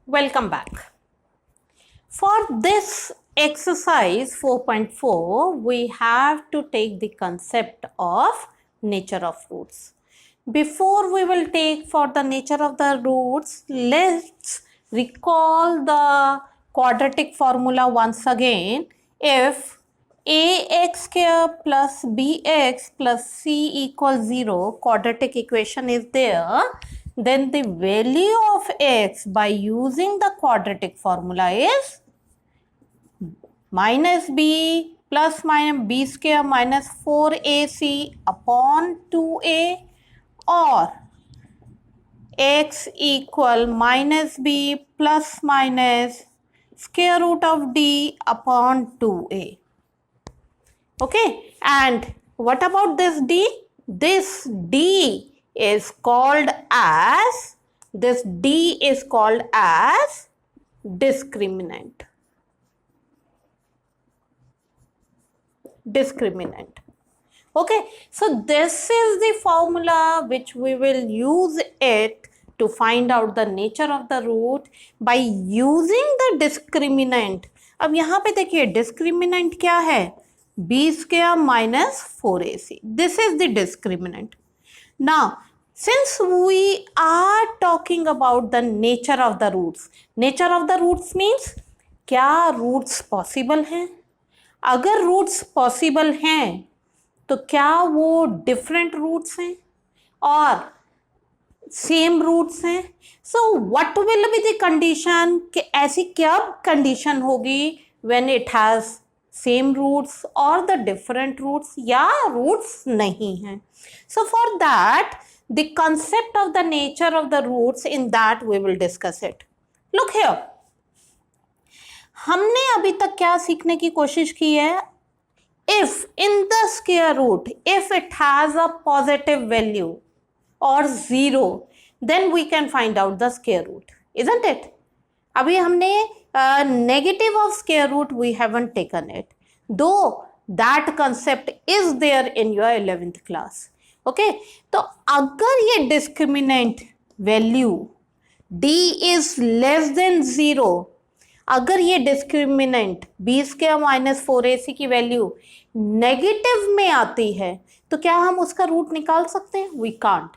Welcome back. For this exercise 4.4, we have to take the concept of nature of roots. Before we will take for the nature of the roots, let's recall the quadratic formula once again. If ax square plus bx plus c equals 0 quadratic equation is there, then the value of x by using the quadratic formula is minus b plus minus b square minus 4ac upon 2a, or x equal minus b plus minus square root of d upon 2a. Okay, and what about this d? This d is called as discriminant. Okay, so this is the formula which we will use it to find out the nature of the root by using the discriminant. अब यहाँ पे देखिए discriminant क्या है? b square minus 4ac. This is the discriminant. Now, since we are talking about the nature of the roots means क्या roots possible हैं? अगर roots possible हैं तो क्या वो डिफरेंट रूट्स हैं और सेम रूट्स हैं? So what will be the condition कि ऐसी क्या कंडीशन होगी when it has same roots और द डिफरेंट रूट्स या रूट्स नहीं हैं? So for that the concept of the nature of the roots, in that we will discuss it. Look here, हमने अभी तक क्या सीखने की कोशिश की है? If in the square root if it has a positive value और 0, then we can find out the square root, isn't it? अभी हमने negative of square root we haven't taken it, though that concept is there in your 11th class. Okay, तो अगर ये discriminant value d is less than 0, अगर ये discriminant b square minus 4ac की value negative में आती है तो क्या हम उसका रूट निकाल सकते हैं? We can't.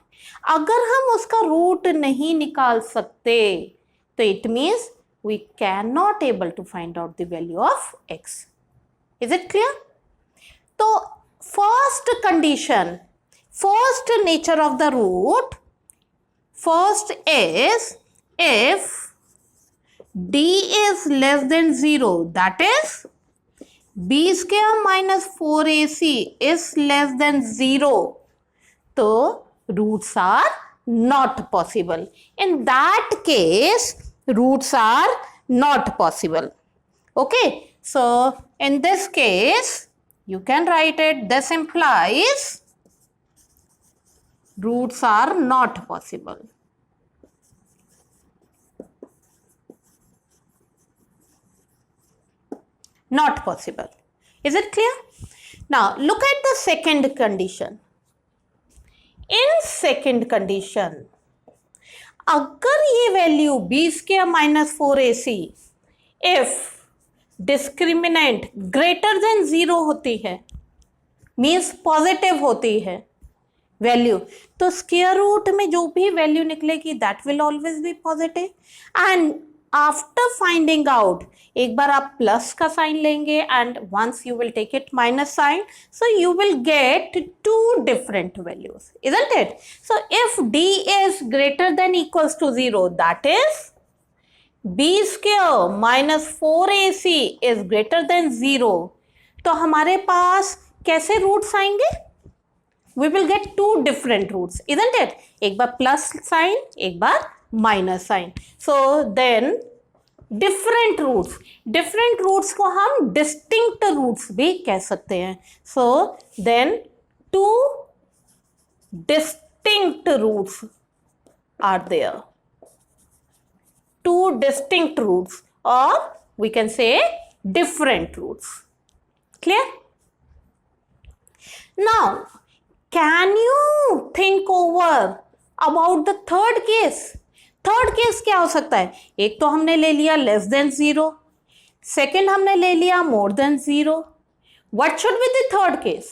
अगर हम उसका रूट नहीं निकाल सकते तो it means we can not able to find out the value of x. Is it clear? तो first condition, first nature of the root, first is if d is less than 0, that is b square minus 4ac is less than 0, so roots are not possible. In that case, roots are not possible. Okay, so in this case you can write it, this implies roots are not possible. Not possible. Is it clear? Now look at the second condition. In second condition, अगर ये value b square minus 4ac if discriminant greater than 0 होती है, means positive होती है value, तो square root में जो भी वैल्यू निकलेगी that will always be positive. And after finding out, एक बार आप प्लस का साइन लेंगे and once you will take it minus sign, so you will get two different values, isn't it? So if d is greater than equals to 0, that is b square minus 4ac is greater than 0, तो हमारे पास कैसे roots आएंगे? We will get two different roots, isn't it? एक बार plus sign, एक बार minus sign. So then different roots को हम डिस्टिंक्ट रूट्स भी कह सकते हैं. So then two distinct roots are there, two distinct roots, और we can say different roots. Clear? Now can you think over about the third case? Third case क्या हो सकता है? एक तो हमने ले लिया लेस देन 0, सेकेंड हमने ले लिया more than 0. What should be the third case?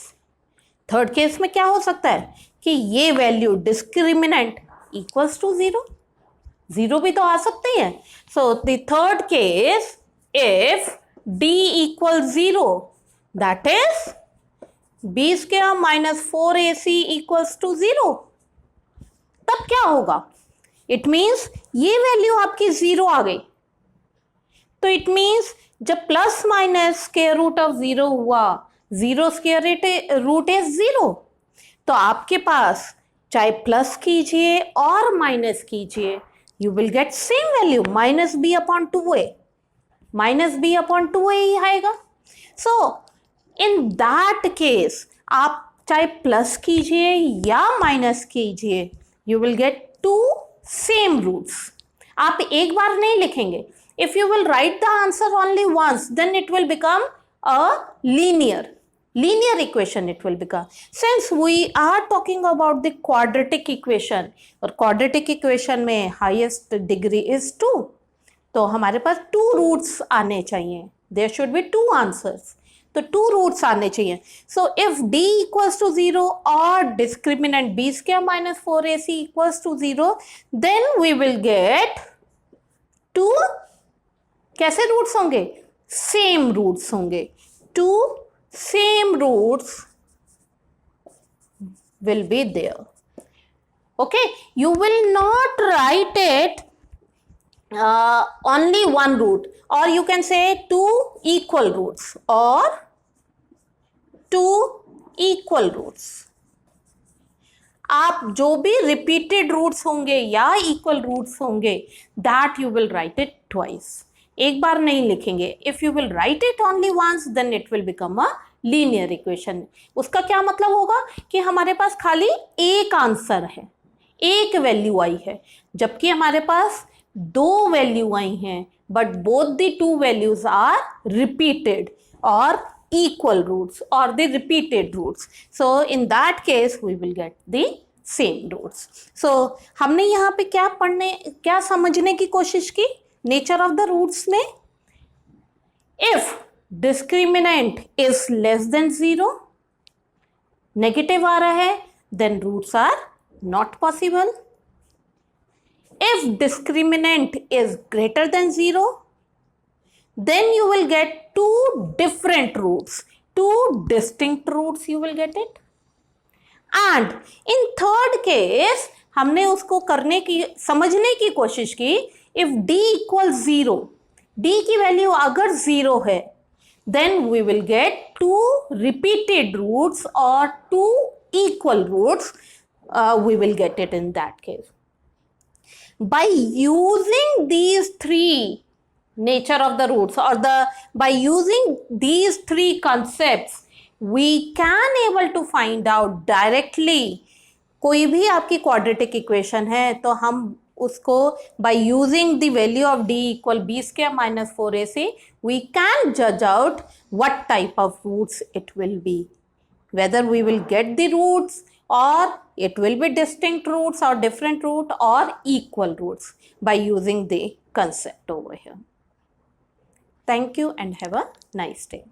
Third case में क्या हो सकता है कि ये वैल्यू डिस्क्रिमिनेंट इक्वल्स टू 0. 0 भी तो आ सकती है. So the third case, if d equals 0, that is b square minus 4ac equals to 0. तब क्या होगा? इट मीन्स ये वैल्यू आपकी 0 आ गई. तो इट मीन्स जब plus minus square root of 0 हुआ, 0 स्क्वायर रूट इज 0, तो आपके पास चाहे प्लस कीजिए और माइनस कीजिए, you will get same value, minus b upon 2a. Minus b upon 2a ही आएगा. सो इन दैट केस आप चाहे प्लस कीजिए या माइनस कीजिए, you will get two same roots. आप एक बार नहीं लिखेंगे. If you will write the answer only once, then it will become a linear equation it will become. Since we are talking about the quadratic equation, और quadratic equation में highest degree is 2, तो हमारे पास 2 roots आने चाहिए. There should be 2 answers. तो 2 roots आने चाहिए. So if d equals to 0 or discriminant b square minus 4ac equals to 0, then we will get 2 कैसे रूट्स होंगे? सेम रूट्स होंगे. 2 same roots will be there. Okay, you will not write it only one root, or you can say 2 equal roots or 2 equal roots. आप जो भी repeated roots होंगे या equal roots होंगे, that you will write it twice. एक बार नहीं लिखेंगे. If you will write it only once, then it will become a linear equation. उसका क्या मतलब होगा कि हमारे पास खाली एक आंसर है, एक वैल्यू आई है, जबकि हमारे पास 2 वैल्यू आई हैं, but both the 2 values are repeated और equal roots or the repeated roots. So in that case we will get the same roots. So हमने यहाँ पे क्या समझने की कोशिश की नेचर ऑफ द रूट्स में? If discriminant is less than 0, negative आ रहा है, then roots are not possible. If discriminant is greater than 0, then you will get 2 different roots, 2 distinct roots you will get it. And in third case हमने उसको समझने की कोशिश की. if d equals 0, d की वैल्यू अगर 0 है, then we will get 2 repeated roots or 2 equal roots. We will get it in that case. By using these 3 nature of the roots, or by using these 3 concepts, we can able to find out directly. कोई भी आपकी quadratic equation है तो हम उसको by using the value of d equal b square minus 4ac, we can judge out what type of roots it will be, whether we will get the roots or it will be distinct roots or different root or equal roots by using the concept over here. Thank you and have a nice day.